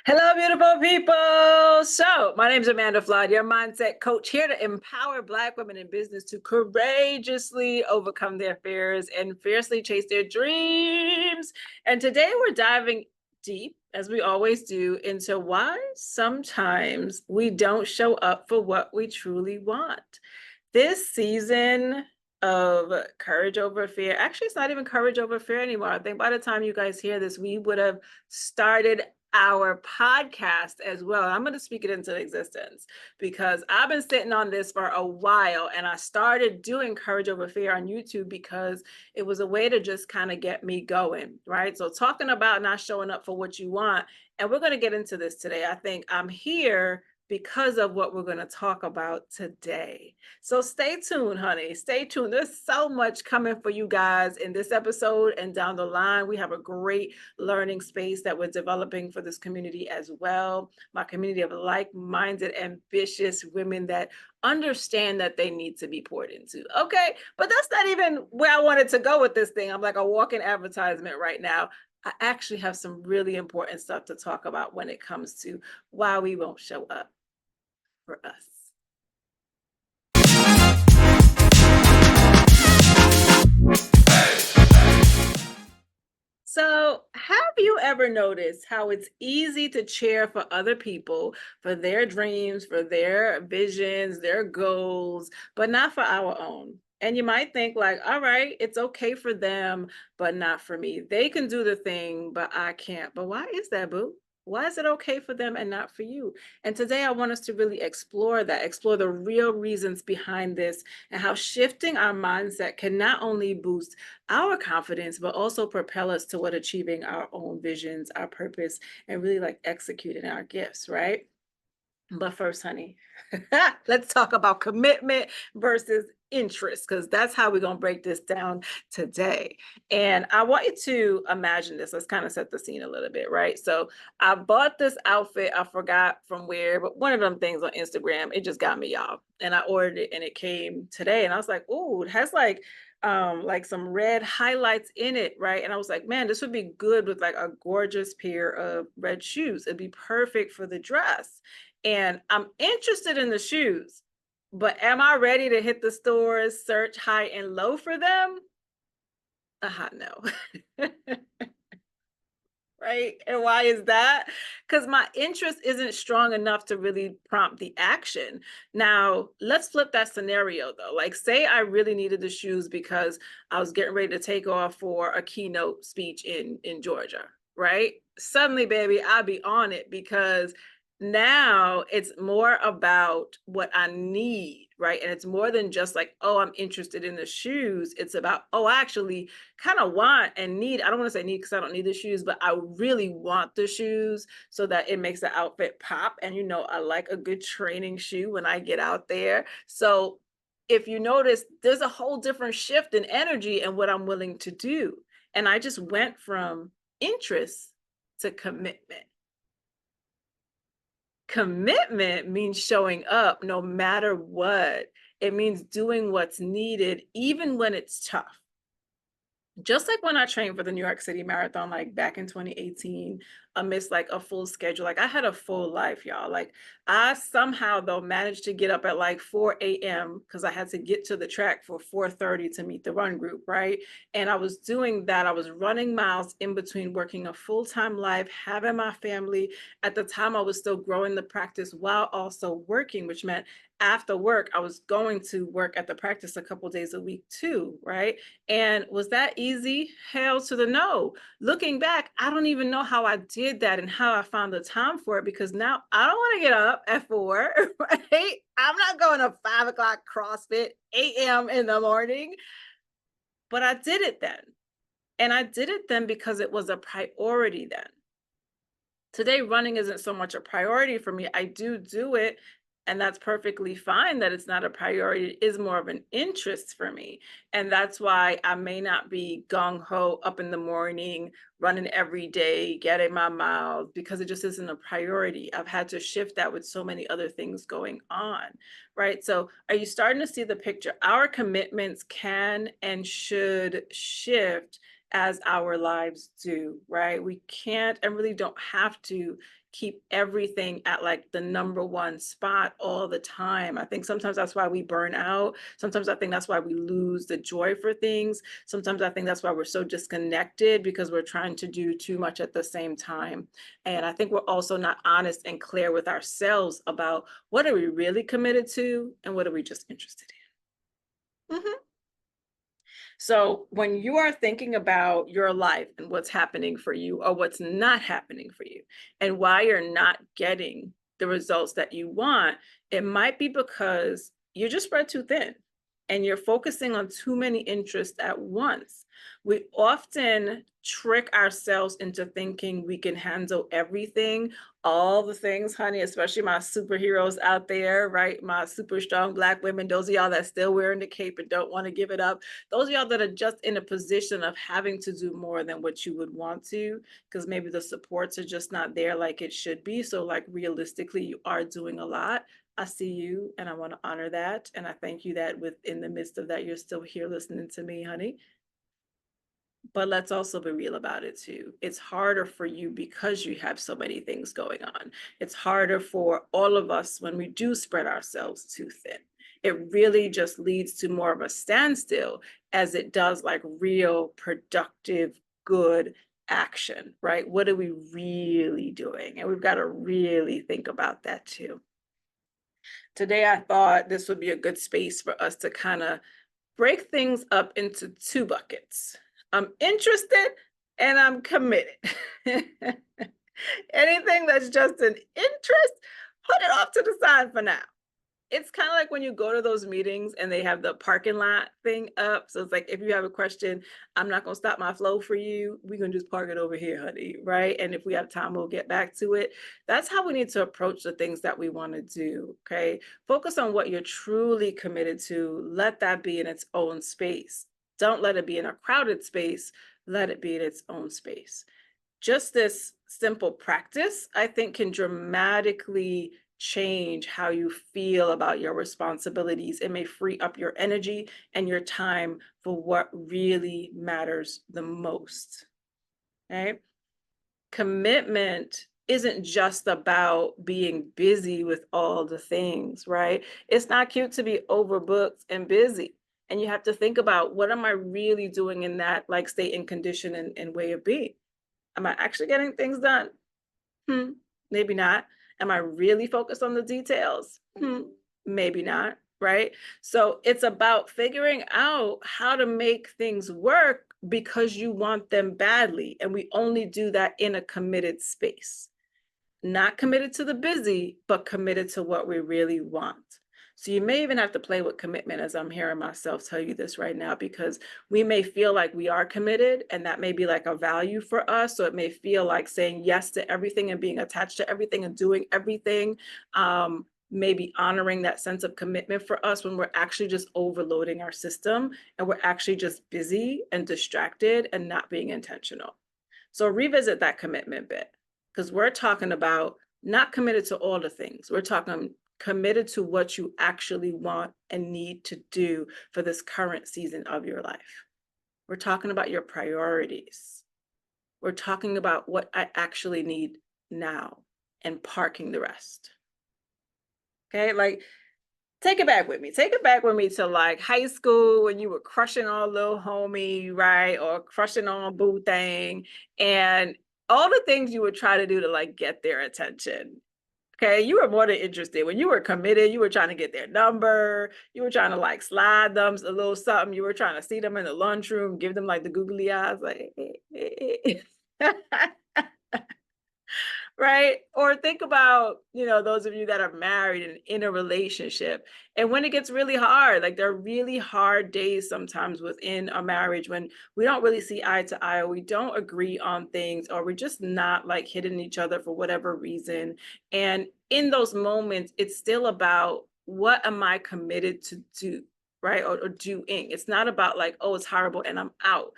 Hello, beautiful people. So, my name is Amanda Fludd, your mindset coach, here to empower Black women in business to courageously overcome their fears and fiercely chase their dreams. And today we're diving deep, as we always do, into why sometimes we don't show up for what we truly want. This season of Courage Over Fear, actually, it's not even Courage Over Fear anymore. I think by the time you guys hear this, we would have started our podcast as well. I'm going to speak it into existence because I've been sitting on this for a while, and I started doing Courage Over Fear on YouTube because it was a way to just kind of get me going, right? So talking about not showing up for what you want, and we're going to get into this today. I think I'm here because of what we're going to talk about today. So stay tuned, honey. Stay tuned. There's so much coming for you guys in this episode and down the line. We have a great learning space that we're developing for this community as well. My community of like-minded, ambitious women that understand that they need to be poured into. Okay, but that's not even where I wanted to go with this thing. I'm like a walking advertisement right now. I actually have some really important stuff to talk about when it comes to why we won't show up for us. So, have you ever noticed how it's easy to cheer for other people, for their dreams, for their visions, their goals, but not for our own? And you might think, like, all right, it's okay for them, but not for me. They can do the thing, but I can't. But why is that, boo? Why is it okay for them and not for you? And today I want us to really explore that, explore the real reasons behind this, and how shifting our mindset can not only boost our confidence, but also propel us toward achieving our own visions, our purpose, and really like executing our gifts, right? But first, honey, let's talk about commitment versus interest, because that's how we're going to break this down today. And I want you to imagine this. Let's kind of set the scene a little bit, right? So I bought this outfit. I forgot from where, but one of them things on Instagram, it just got me, y'all. And I ordered it and it came today. And I was like, oh, it has like some red highlights in it, right? And I was like, man, this would be good with like a gorgeous pair of red shoes. It'd be perfect for the dress. And I'm interested in the shoes, but am I ready to hit the stores, search high and low for them? No. Right? And why is that? Because my interest isn't strong enough to really prompt the action. Now, let's flip that scenario though. Like, say I really needed the shoes because I was getting ready to take off for a keynote speech in Georgia, right? Suddenly, baby, I'll be on it because now it's more about what I need, right? And it's more than just like, oh, I'm interested in the shoes. It's about, oh, I actually kind of want and need, I don't want to say need because I don't need the shoes, but I really want the shoes so that it makes the outfit pop. And I like a good training shoe when I get out there. So if you notice, there's a whole different shift in energy and what I'm willing to do. And I just went from interest to commitment. Commitment means showing up no matter what. It means doing what's needed, even when it's tough. Just like when I trained for the New York City Marathon, like back in 2018, amidst like a full schedule, like I had a full life, y'all. Like I somehow though managed to get up at like 4 a.m. because I had to get to the track for 4:30 to meet the run group, right? And I was doing that. I was running miles in between working a full-time life, having my family. At the time, I was still growing the practice while also working, which meant after work, I was going to work at the practice a couple days a week too, right? And was that easy? Hell to the no. Looking back, I don't even know how I did that and how I found the time for it because now I don't want to get up at 4, right? I'm not going to 5 o'clock CrossFit, 8 a.m. in the morning, but I did it then. And I did it then because it was a priority then. Today, running isn't so much a priority for me. I do it, and that's perfectly fine that it's not a priority. It is more of an interest for me. And that's why I may not be gung ho up in the morning, running every day, getting my miles, because it just isn't a priority. I've had to shift that with so many other things going on, right? So, are you starting to see the picture? Our commitments can and should shift as our lives do, right? We can't and really don't have to keep everything at like the number one spot all the time. I think sometimes that's why we burn out. Sometimes I think that's why we lose the joy for things. Sometimes I think that's why we're so disconnected, because we're trying to do too much at the same time. And I think we're also not honest and clear with ourselves about what are we really committed to and what are we just interested in. Mhm. So when you are thinking about your life and what's happening for you or what's not happening for you and why you're not getting the results that you want, it might be because you're just spread too thin and you're focusing on too many interests at once. We often trick ourselves into thinking we can handle everything, all the things, honey, especially my superheroes out there, right? My super strong Black women, those of y'all that still wearing the cape and don't want to give it up, those of y'all that are just in a position of having to do more than what you would want to, because maybe the supports are just not there like it should be. So like realistically, you are doing a lot. I see you and I want to honor that. And I thank you that within the midst of that, you're still here listening to me, honey. But let's also be real about it too. It's harder for you because you have so many things going on. It's harder for all of us when we do spread ourselves too thin. It really just leads to more of a standstill as it does like real productive, good action, right? What are we really doing? And we've got to really think about that too. Today, I thought this would be a good space for us to kind of break things up into two buckets. I'm interested and I'm committed. Anything that's just an interest, put it off to the side for now. It's kind of like when you go to those meetings and they have the parking lot thing up. So it's like, if you have a question, I'm not going to stop my flow for you. We're going to just park it over here, honey. Right. And if we have time, we'll get back to it. That's how we need to approach the things that we want to do. Okay. Focus on what you're truly committed to. Let that be in its own space. Don't let it be in a crowded space. Let it be in its own space. Just this simple practice, I think, can dramatically change how you feel about your responsibilities. It may free up your energy and your time for what really matters the most. Okay? Commitment isn't just about being busy with all the things, right? It's not cute to be overbooked and busy. And you have to think about, what am I really doing in that like state and condition and way of being? Am I actually getting things done? Maybe not. Am I really focused on the details? Maybe not, right? So it's about figuring out how to make things work because you want them badly. And we only do that in a committed space. Not committed to the busy, but committed to what we really want. So you may even have to play with commitment, as I'm hearing myself tell you this right now, because we may feel like we are committed and that may be like a value for us. So it may feel like saying yes to everything and being attached to everything and doing everything, maybe honoring that sense of commitment for us when we're actually just overloading our system and we're actually just busy and distracted and not being intentional. So revisit that commitment bit, because we're talking about not committed to all the things. We're talking committed to what you actually want and need to do for this current season of your life. We're talking about your priorities. We're talking about what I actually need now and parking the rest. Okay, like take it back with me. Take it back with me to like high school when you were crushing on little homie, right? Or crushing on boo thing and all the things you would try to do to like get their attention. Okay, you were more than interested. When you were committed, you were trying to get their number. You were trying to like slide them a little something. You were trying to see them in the lunchroom, give them like the googly eyes, like, right? Or think about, those of you that are married and in a relationship. And when it gets really hard, like there are really hard days sometimes within a marriage when we don't really see eye to eye, or we don't agree on things, or we're just not like hitting each other for whatever reason. And in those moments, it's still about, what am I committed to do? Right? Or doing. It's not about like, oh, it's horrible and I'm out.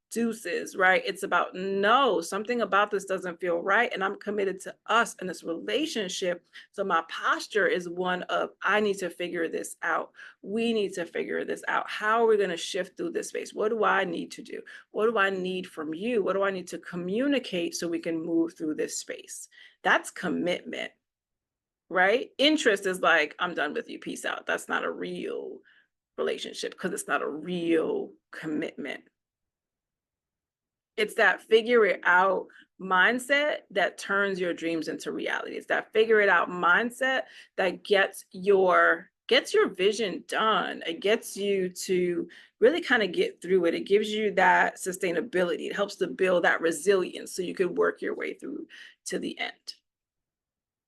deuces, right? It's about, no, something about this doesn't feel right. And I'm committed to us in this relationship. So my posture is one of, I need to figure this out. We need to figure this out. How are we going to shift through this space? What do I need to do? What do I need from you? What do I need to communicate so we can move through this space? That's commitment, right? Interest is like, I'm done with you. Peace out. That's not a real relationship because it's not a real commitment. It's that figure it out mindset that turns your dreams into reality. It's that figure it out mindset that gets your vision done. It gets you to really kind of get through it. It gives you that sustainability. It helps to build that resilience so you can work your way through to the end.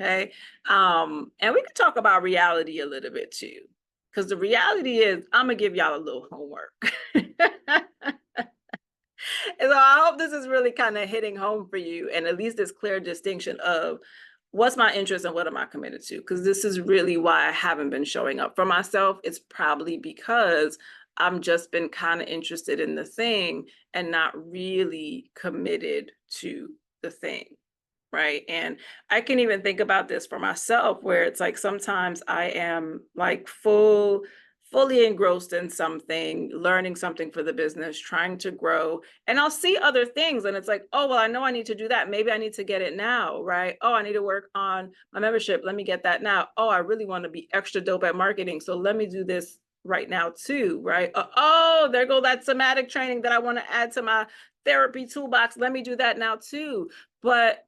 Okay. And we can talk about reality a little bit too, because the reality is I'm gonna give y'all a little homework. And so I hope this is really kind of hitting home for you, and at least this clear distinction of what's my interest and what am I committed to? Because this is really why I haven't been showing up for myself. It's probably because I'm just been kind of interested in the thing and not really committed to the thing. Right. And I can even think about this for myself, where it's like sometimes I am like fully engrossed in something, learning something for the business, trying to grow. And I'll see other things and it's like, oh, well, I know I need to do that. Maybe I need to get it now. Right. Oh, I need to work on my membership. Let me get that now. Oh, I really want to be extra dope at marketing. So let me do this right now too. Right. Oh, there go that somatic training that I want to add to my therapy toolbox. Let me do that now too. But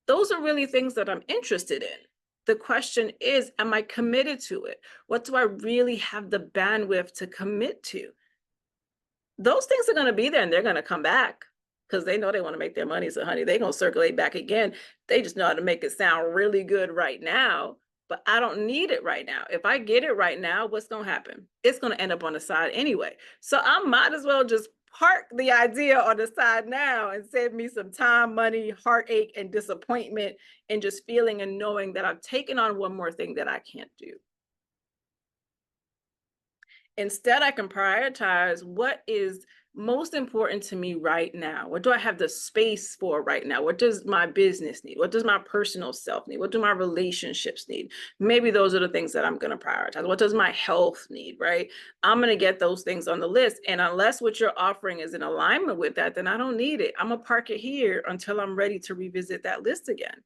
those are really things that I'm interested in. The question is, am I committed to it? What do I really have the bandwidth to commit to? Those things are going to be there and they're going to come back because they know they want to make their money. So honey, they're going to circulate back again. They just know how to make it sound really good right now, but I don't need it right now. If I get it right now, what's going to happen? It's going to end up on the side anyway. So I might as well just park the idea on the side now and save me some time, money, heartache, and disappointment, and just feeling and knowing that I've taken on one more thing that I can't do. Instead, I can prioritize what is most important to me right now. What do I have the space for right now? What does my business need? What does my personal self need? What do my relationships need? Maybe those are the things that I'm going to prioritize. What does my health need, right? I'm going to get those things on the list. And unless what you're offering is in alignment with that, then I don't need it. I'm going to park it here until I'm ready to revisit that list again.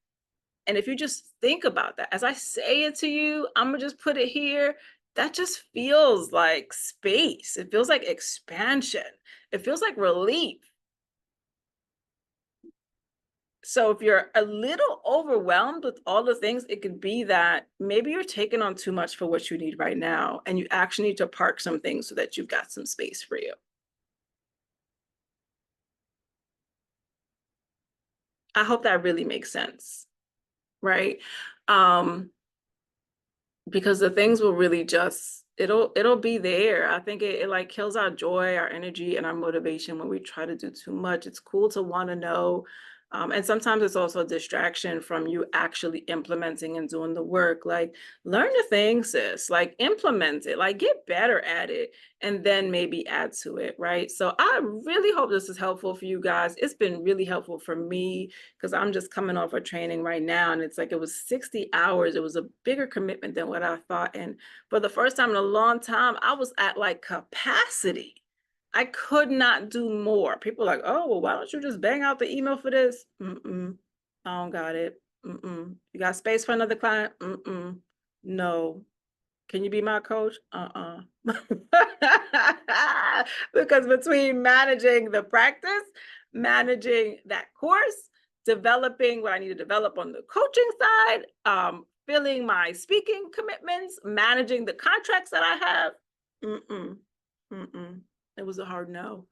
And if you just think about that, as I say it to you, I'm going to just put it here. That just feels like space. It feels like expansion. It feels like relief. So if you're a little overwhelmed with all the things, it could be that maybe you're taking on too much for what you need right now, and you actually need to park some things so that you've got some space for you. I hope that really makes sense, right? Because the things will really just, it'll be there. I think it like kills our joy, our energy, and our motivation when we try to do too much. It's cool to want to know. And sometimes it's also a distraction from you actually implementing and doing the work. Like, learn the thing, sis, like implement it, like get better at it, and then maybe add to it, right? So I really hope this is helpful for you guys. It's been really helpful for me because I'm just coming off a training right now. And it's like, it was 60 hours. It was a bigger commitment than what I thought. And for the first time in a long time, I was at like capacity. I could not do more. People are like, oh, well, why don't you just bang out the email for this? I don't got it. You got space for another client? No. Can you be my coach? Because between managing the practice, managing that course, developing what I need to develop on the coaching side, filling my speaking commitments, managing the contracts that I have, it was a hard no.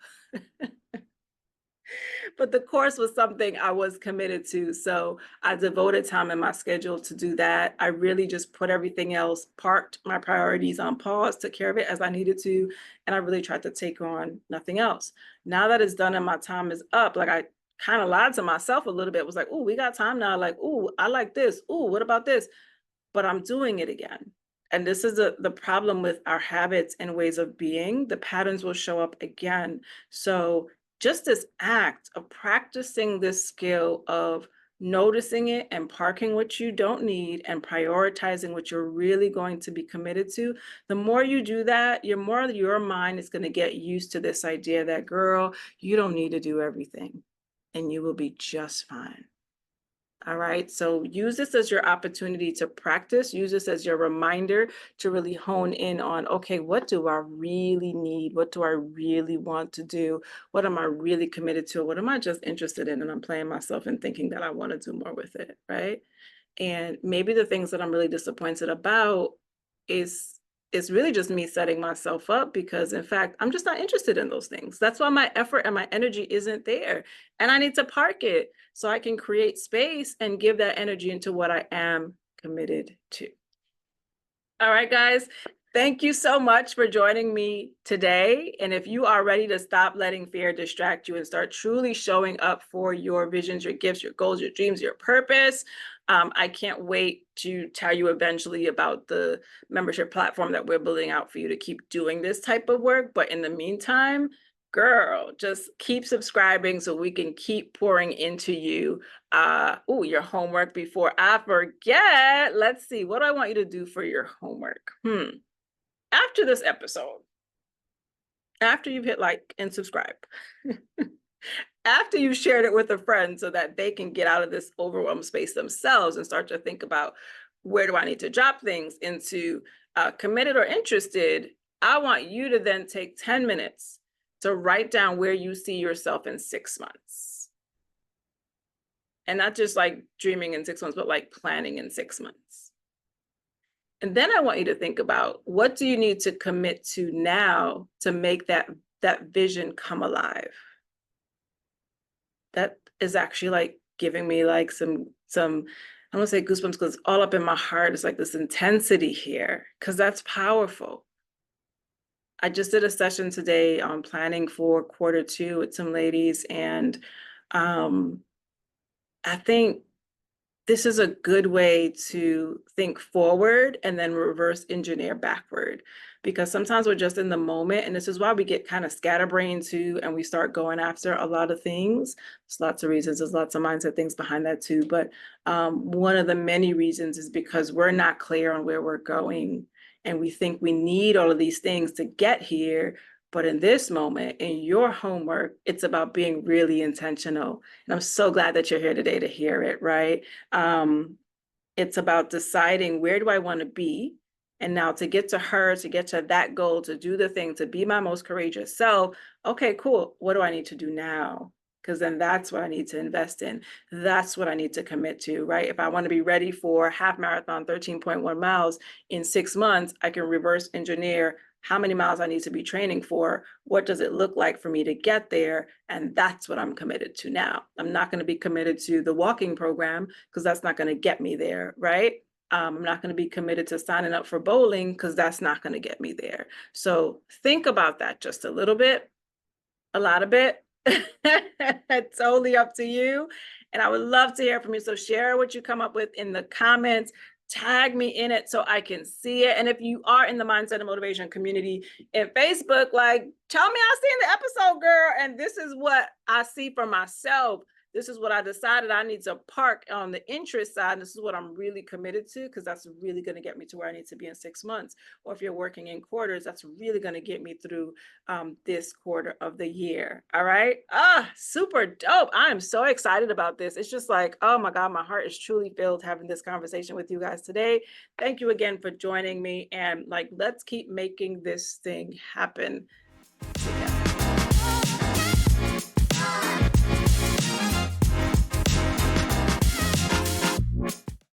But the course was something I was committed to. So I devoted time in my schedule to do that. I really just put everything else, parked my priorities on pause, took care of it as I needed to. And I really tried to take on nothing else. Now that it's done and my time is up, like I kind of lied to myself a little bit. It was like, oh, we got time now. Like, oh, I like this. Oh, what about this? But I'm doing it again. And this is the problem with our habits and ways of being. The patterns will show up again. So just this act of practicing this skill of noticing it and parking what you don't need and prioritizing what you're really going to be committed to, the more you do that, the more your mind is going to get used to this idea that, girl, you don't need to do everything and you will be just fine. All right, so use this as your opportunity to practice. Use this as your reminder to really hone in on, okay, what do I really need? What do I really want to do? What am I really committed to? What am I just interested in? And I'm playing myself and thinking that I want to do more with it, right? And maybe the things that I'm really disappointed about is really just me setting myself up, because in fact, I'm just not interested in those things. That's why my effort and my energy isn't there. And I need to park it so I can create space and give that energy into what I am committed to. All right, guys. Thank you so much for joining me today. And if you are ready to stop letting fear distract you and start truly showing up for your visions, your gifts, your goals, your dreams, your purpose, I can't wait to tell you eventually about the membership platform that we're building out for you to keep doing this type of work. But in the meantime, girl, just keep subscribing so we can keep pouring into you your homework. Before I forget, let's see, what do I want you to do for your homework? After this episode, after you've hit like and subscribe, after you shared it with a friend so that they can get out of this overwhelm space themselves and start to think about, where do I need to drop things into committed or interested, I want you to then take 10 minutes to write down where you see yourself in 6 months. And not just like dreaming in 6 months, but like planning in 6 months. And then I want you to think about, what do you need to commit to now to make that vision come alive? That is actually like giving me like some I don't want to say goosebumps, because all up in my heart is like this intensity here, because that's powerful. I just did a session today on planning for Q2 with some ladies, and I think this is a good way to think forward and then reverse engineer backward, because sometimes we're just in the moment, and this is why we get kind of scatterbrained too, and we start going after a lot of things. There's lots of reasons, there's lots of mindset things behind that too, but one of the many reasons is because we're not clear on where we're going, and we think we need all of these things to get here. But in this moment, in your homework, it's about being really intentional. And I'm so glad that you're here today to hear it, right? It's about deciding, where do I want to be? And now to get to that goal, to do the thing, to be my most courageous self. Okay, cool. What do I need to do now? Because then that's what I need to invest in. That's what I need to commit to, right? If I want to be ready for half marathon, 13.1 miles in 6 months, I can reverse engineer how many miles I need to be training for. What does it look like for me to get there? And that's what I'm committed to now. I'm not going to be committed to the walking program, because that's not going to get me there, right? I'm not going to be committed to signing up for bowling, because that's not going to get me there. So think about that just a little bit, a lot of it. It's totally up to you. And I would love to hear from you. So share what you come up with in the comments. Tag me in it so I can see it. And if you are in the Mindset and Motivation community in Facebook, like, tell me I seen the episode, girl, and this is what I see for myself. This is what I decided I need to park on the interest side. And this is what I'm really committed to, because that's really going to get me to where I need to be in 6 months. Or if you're working in quarters, that's really going to get me through this quarter of the year. All right. Super dope. I am so excited about this. It's just like, oh my God, my heart is truly filled having this conversation with you guys today. Thank you again for joining me. And like, let's keep making this thing happen together.